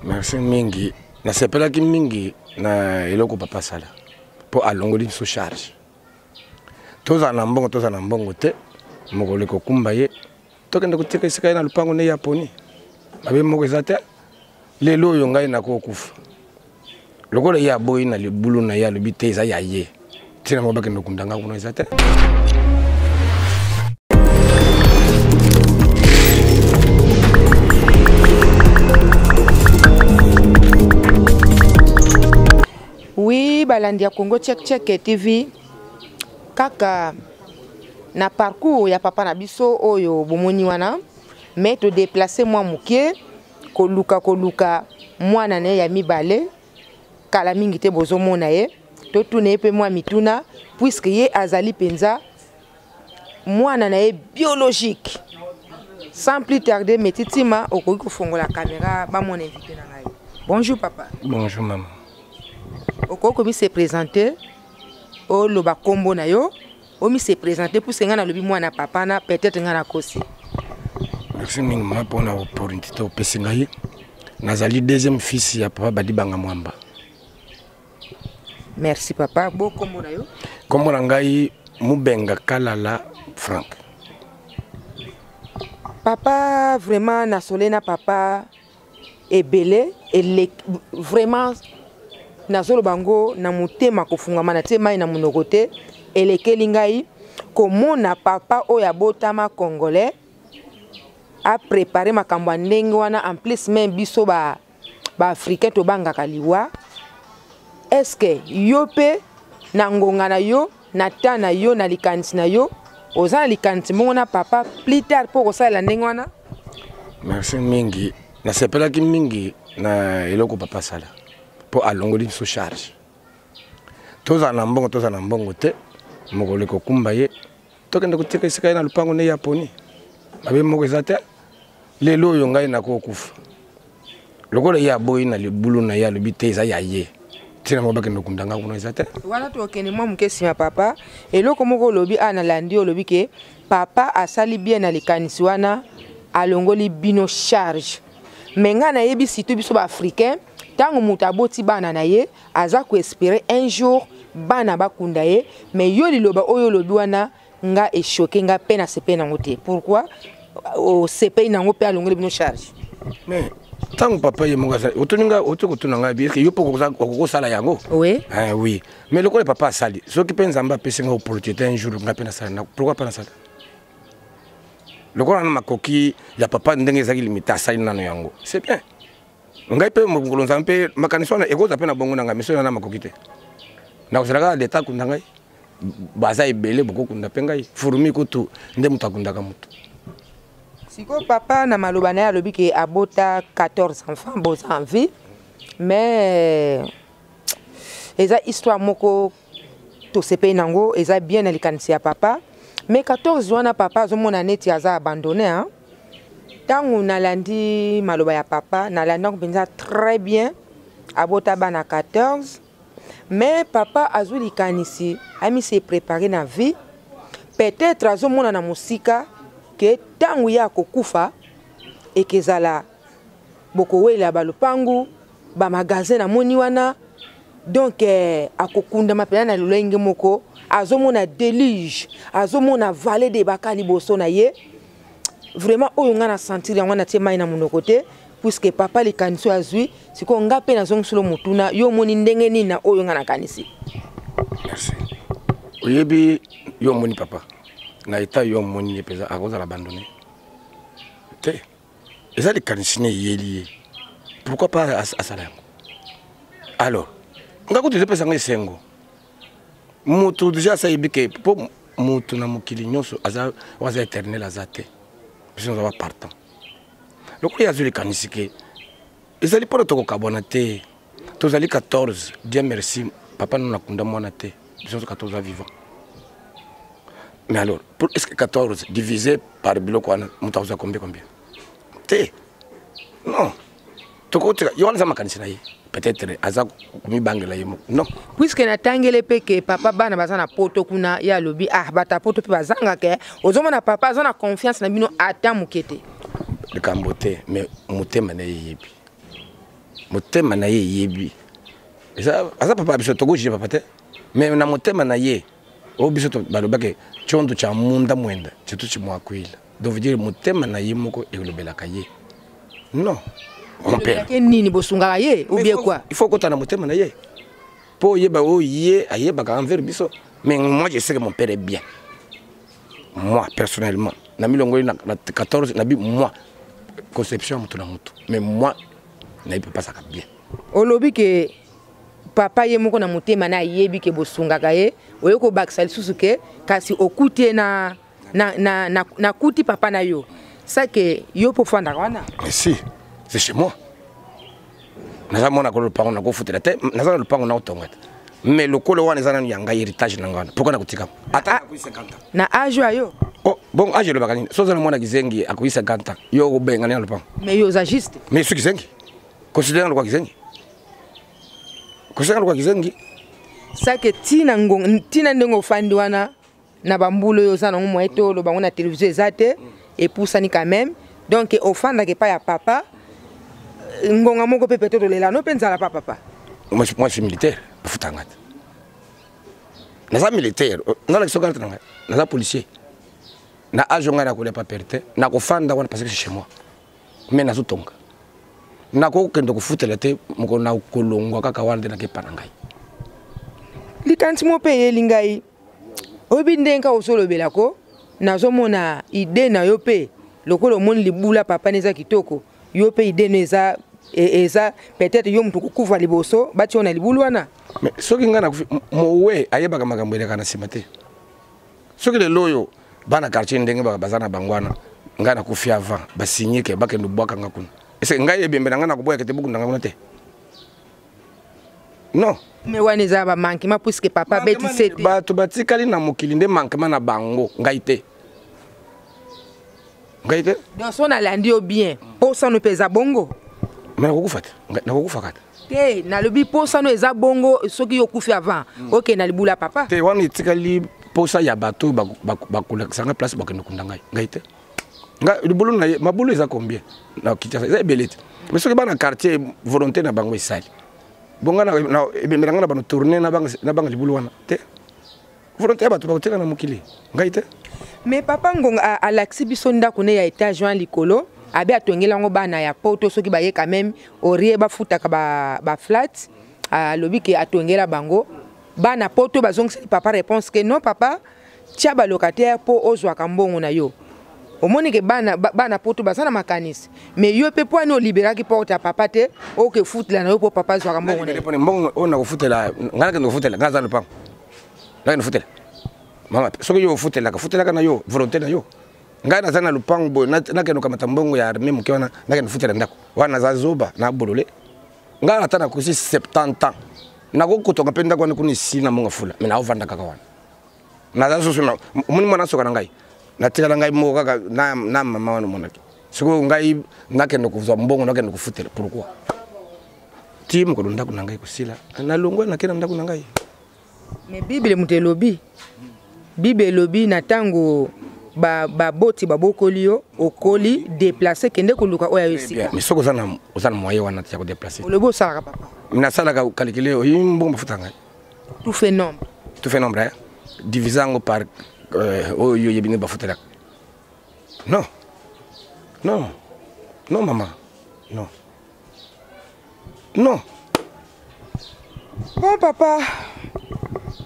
Merci mingi. Na sepela ki mingi na eloko papa sala. Po alongoli so charge. Toza na mbongo te. Mokole ko kumba ye. Tokende kutika isika na lupango ne Yaponi. Abe moko ezate. Lelo yo ngai na ko kufa. Lokola ya boyi na libulu na ya lobite eza ya ye. Tina mo bakendo kundanga kuno ezate. Oui, balandia Congo Check TV. Kaka na parcours ya papa na biso oyo bomoni wana. Mais to déplacer moi mukie koluka mwana ne ya mibale kala mingi te bozomona ye to tune pe moi mituna puisque ye azali penza mwana na ye biologique. Sans plus tarder metitima okoki kofongola caméra ba mon invité na ngai. Bonjour papa. Bonjour maman. Okoki mi se présenter o loba kombo na yo o mi se présenter puisque ngana lobi mwana papa na peut-être ngana kosi. Merci mingi pour la opportunité au Pessingaï. Nazali deuxième fils ya papa Badi Banga Mwamba. Merci papa. Bo kombo na yo? Kombo na ngai Mubenga Kalala Frank. Papa vraiment na solena papa ebele et vraiment na zolo bango na mutema kofungama na tema na munokote elekeli ngai komona papa oya botama congolais a préparé ma ndenge wana en plus même biso ba africain to banga kaliwa. Est-ce que yo pe na ngonga na yo na tana yo na likanisi na yo oza likanisi mona papa plus tard pour osala ndenge wana? Merci mingi. Na sepela ki mingi na eloko papa sala. Po alongoli so charge. Toza na mbongo te. Mokole ko kumba ye. Tokende kutika isika na lupango ne Yaponi. Abe moko ezate. Lelo yo ngai na ko kufa. Lokola ya boyi na libulu na ya lobite eza ya ye. Tina mo bakendo kundanga kuno ezate. Wana to okene mwa mukesi ya papa. Eloko moko lobi ana landi olobi ke papa asali bien na likanisi wana alongoli bino charge. Menga na yebi situ biso ba africain tango mutaboti bana na ye aza ko espérer un jour bana bakunda ye mais yo liloba oyo lobi wana nga e choqué nga pena sepe na ngote. Pourquoi o sepe na ngope alongoli bino charge? Mais tant papa ye monga otoninga otokotunanga bi que yo poko sala yango. Oui. Ah oui. Mais le papa sali. Ce qui pense amba pesinga opportunité un jour nga pena sala. Pourquoi pas na sala? Le quoi na makoki ya papa ndenge zaki limita sali nano yango. C'est bien. Ngai pe mo kolonza mpe makaniso na ego zapena bongo na ngamiso na makoki te. Na kozalaka leta kunda ngai. Baza ebele boko kunda pe ngai. Furumi kutu nde mutakunda ka mutu. Siko papa na maloba na lobi ke abota 14 enfants beaux en vie mais eza histoire moko to sepe nango eza bien na likanisi ya papa mais 14 wana papa zomona neti aza abandonné hein. Tangu nalandi maloba ya papa nalanda ko très bien abota bana 14 mais papa azuli likanisi ami se préparer na vie peut-être azomona na musika que tangu ya kokufa et kezala boko wela balupangu ba magasin na moni wana donc akokunda mapela na lolenge moko azomona déluge azomona vallée de bakali boso na ye vraiment oyo nga na sentir yango na tema ina munokote puisque papa le kanisi azui siko nga pe na zongsulo mutuna yo moni ndenge nini na oyo nga na kanisi. Merci. Oyebi yo moni papa. Na eta yo moni pesa akoza abandonné. Te. Eza les kanisine yeli. Pourquoi pas à sala yango? Alors, ngako tu pesa ngai sengo. Mutu déjà ça yebike po mutu na mokili nyonso aza waza éternel azate. Biso va partant. Le coup ya zuli kanisike. Ezali pour to kabona te. Tozali 14. Dieu merci. Papa nous nakunda mwana te. Biso 14 vivant. Mais alors, est-ce que 14 divisé par bilo quoi, nous avons combien? T. Non. Peut-être non. Puisque na tangele peke papa bana bazana poto kuna ya lobi bata poto pe bazanga ke ozomona papa azana confiance na bino ata mukete. Le cambote mais mutema na yebi. motema na ye yebi asa papa biso to gauche papa te mais na motema na ye o biso to balobake chondo cha munda mwenda chitu chimwa kwila donc veut dire motema na ye moko elobelaka ye non mon père nini bosunga ye ou bien quoi il faut kota na motema na ye po yeba o ye ayeba ka envers biso mais moi je sais que mon père est bien moi personnellement na milongo na 14 na bi moi conception mutu na mutu mais moi na peut pas ça bien olobi ke papa ye moko na motema na yebi ke bosunga ka ye oyeko bakisa lisusu ke kasi okuti na kuti papa na yo ça que yo po fanda wana mais si c'est chez moi naza mona ko le pango na ko futela te naza le pango na otongata mais le kolo wana ezana yanga héritage na ngana pourquoi na kutika ata ku 50 na âge ayo oh bon âge le bakani so zana mona kizengi aku 50 yo ko benga na le pango mais yo za juste mais su kizengi considérant le kwa kizengi considérant le kwa kizengi ça que tina ndengo fandi wana na bambulo yo zana mo eto lo bango na télévision ezate et pour ça ni quand même donc au fanda ke pa ya papa ngonga moko pe peut-être le la no penza la papa moi je suis militaire futangata naza militaire na la sokanta nanga naza policier na ajonga na ko le pas perte na ko fanda wana parce que c'est chez moi mais nazo tonga na ko kendo ko futela te moko na kolongwa kaka wande na ke panangai likanti mo pe yelingai obi ndenka osolobela ko nazomona ide na yo pe lokolo moni libula papa neza kitoko yo pe ide neza eza peut-être yo mutu kukuva liboso bati ona libulu wana mais soki ngana mowe ayeba kama makambo kana simate soki le loyo bana quartier ndenge bazana bangwana ngana kufia avant basigner ke bakendo bwaka ngakuna est-ce ngai ebembe ngana kuboya kete buku ngakuna te non mais wana eza ba manquement puisque papa beti sete bato batikali na mokili nde manquement na bango ngai te donc son alandi au bien pour ça no pesa bongo mais nakokufa kata te na lobi pour no eza bongo soki yo kufi avant OK na libula papa te wana itikali posa ya bato bakolakisanga place bakende kunda ngai te ngai libulu na mabulu eza combien na kitasa eza ebele te mais soki bana quartier volonté na bango esali bonga na ebemelanga na bano tourner na banga libulu wana te volonté ya bato bakoteka na mokili ngai te mais papa ngonga alaxi biso ndako ne ya étage wan likolo abe atongelango bana ya poto soki baye quand même orie bafutaka ba flat alobi ke atongela bango bana poto bazongisa papa réponse que non papa tia ba locataire po ozwa kambongo na yo omoni ke bana poto bazana makanisi mais yo pe po ano liberaki porte ya papa te o ke futela na yo po papa zwa kambongo na yo mbongo ona ko futela ngana ke no futela ngaza le pam la no futela mama soki yo futela ka na yo volonté na yo ngai na zana lupango boy na keno kamata mbongo ya armée mukiona na keno futela ndako wana za zoba na bolole ngai na tana kusi 70 ans na ko kotonga penda kwa kuni sina monga fula mina ovanda kaka wana na za susu na muni mwana soka na ngai na tika ngai mo kaka na mama wana monaki siko ngai na keno kuzwa mbongo na keno kufutela pourquoi tim ko ndako na ngai kusila na longwa na kena ndako na ngai mais bible mutelobi bible lobi na tango ba boti babokoli yo okoli déplacer kende koluka oya yosika mais soko zana moyen wana tia ko déplacer olobo sala papa mina sala ka calculer o yimbo mafutanga tout fait nombre hein divisango par o yo yebine bafutela non maman non bon papa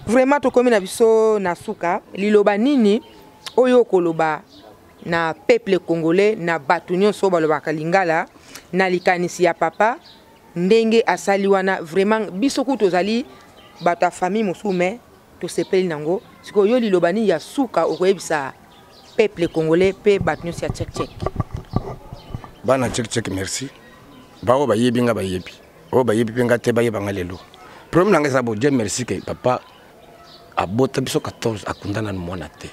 vraiment to komi na biso na suka liloba nini oyo koloba na peuple congolais na bato nyonso balobaka lingala na likanisi ya papa ndenge asali wana vraiment biso ku tozali bato ya famille mosume tosepeli nango siko yo liloba nini ya suka okoyebisa peuple congolais pe bato nyonso ya tchek bana tchek merci bao bayebi nga bayebi o bayebi penga te bayebanga lelo problème nanga sabo Dieu merci que papa abota biso 14 akundana na mwana te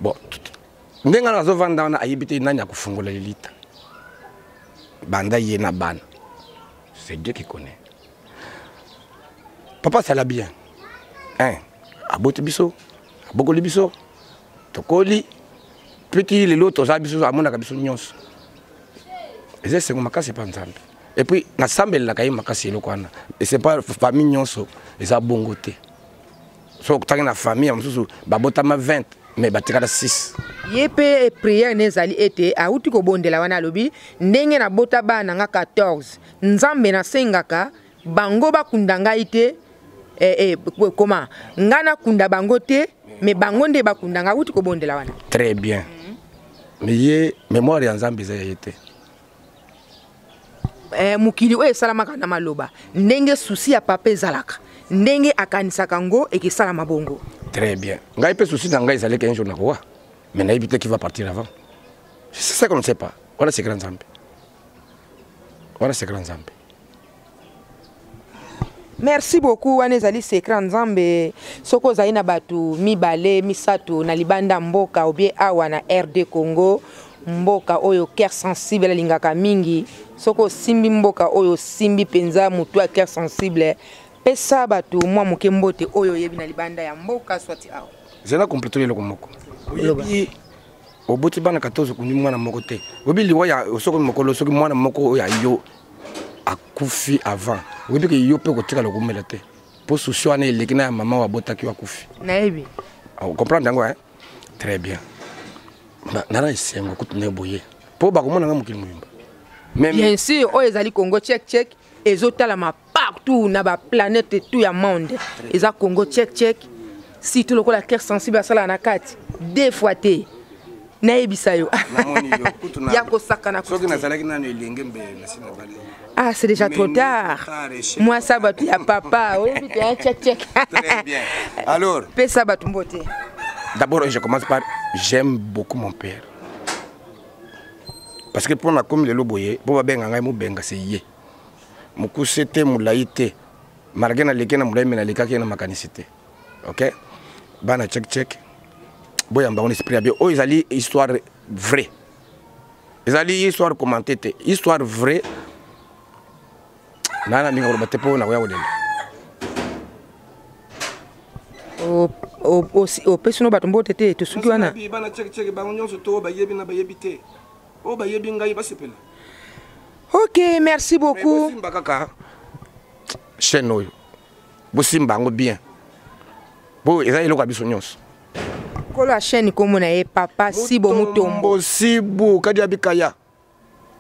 bon ndenga nazo vanda na ayibite nani akufungola lilita banda ye na bana c'est Dieu qui connaît papa ça l'a bien hein abote biso abokoli biso tokoli petit lelo toza biso amona ka biso nyonso eze sengo makasi pa nzambe Et puis na sambel la kayi makasi eloko wana. Et c'est pas famille nyonso eza bongo te. So tangi na famille amsusu babotama 20 mais batikala 6. Yepe prière nezali ete auti ko bondela wana lobi ndenge na bota bana nga 14 nzambe na sengaka bango bakundanga ite comment ngana kunda bango te mais bango nde bakundanga auti ko bondela wana. Très bien. Mais ye mémoire ya nzambe za yete. Mukili oyo esalamaka na maloba ndenge susi ya papa ezalaka ndenge akanisaka ngo ekisalama bongo. Très bien. Ngai pe souci na ngai ezali qu'un jour na quoi. Mais na éviter qui va partir avant. C'est ça qu'on ne sait pas. Voilà c'est grand nzambe. Voilà c'est grand nzambe. Merci beaucoup wana ezali secret nzambe soko zali na batu mibale misato na libanda mboka obie awa na RD Congo mboka oyo cœur sensible lingaka mingi soko simbi mboka oyo simbi penza mutu a cœur sensible pesa batu mwa moke mbote oyo yebi na libanda ya mboka swati awa zena compléter le komoko oyebi oboti bana 14 kundi mwana moko te obi liwa ya soko mokolo soki mwana moko ya yo akufi avant oyebi ke yo pe kotika le komela te po souci wana elekina ya mama wa botaki wa kufi na yebi comprendre yango hein très bien nana esengo kutune boye po bakomona nga mokili moyimba même bien sûr oyo ezali Congo check ezotalama partout na ba planète tout ya monde eza Congo check si tout lokola cœur sensible asala na kati deux fois te na yebisa yo ya kosakana soki nazalaki nano elenge mbe nasina bale. Ah, c'est déjà trop tard. Moi, ça va plus à papa. Oui, check. Très bien. Alors, ça va tout beauté. D'abord, je commence par j'aime beaucoup mon père. Parce que pour la comme le loboye, pour ba benga ngai mo benga c'est yé. Muku c'était mulaité. Margena lekena mulai mena lekaki na makanisité. OK? Bana check. Boyamba on esprit bien. Oh, ils ali histoire vraie. Ils ali histoire commentée, histoire vraie. Nana minga robate po na wewe dende. O peso no batombo tete to suki wana. Bana check ba nyonso to ba yebi na ba yebite. O ba yebi ngai ba sepela. OK, merci beaucoup. Simba kaka. Cheno. Bo simba ngo bien. Bo eza iloko biso nyonso. Kolo a chaîne comme na e papa Sibo Mutombo. Sibo kadi abikaya.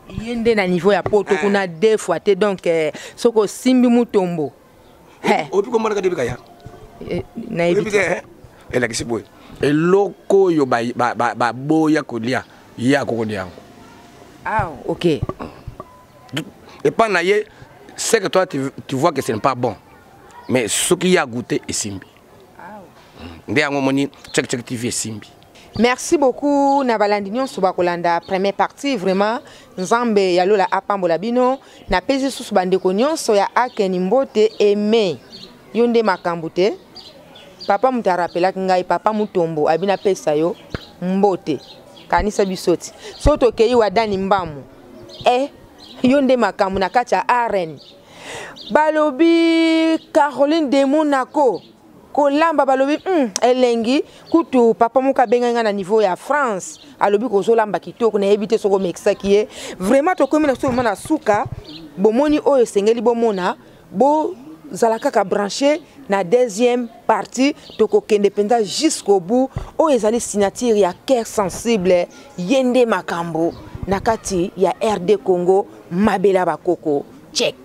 Yende na niveau ya poto kuna deux fois te donc soko simbi Mutombo. Opi ko mona kadi abikaya. Na ebite. Ela kisibo. Eloko yo ba boya kolia ya kokolia. Ah, OK. Et pas naie, c'est que toi tu vois que ce n'est pas bon. Mais ce qui a goûté est simbi. Check TV simbi. Merci beaucoup na balandi nyonso bakolanda première partie vraiment nzambe ya lola apambola bino na pezi susu bandeko nyonso ya akeni mbote aimé yonde makambute papa mutarapela ngai papa Mutombo abina pesa yo mbote kanisa bisoti soto kei wadani mbamu yonde makambu na kati ya arène balobi Caroline de Monaco kolamba balobi elengi kutu papa muka benga na niveau ya France alobi kozolamba kitoko na ebite soko mexaki ye vraiment to komi na so mona suka bomoni oyo sengeli bomona bo zalaka ka branché na deuxième partie to kokende penza jusqu'au bout oyo ezali signature ya cœur sensible yende makambo nakati ya RD Congo mabela bakoko check.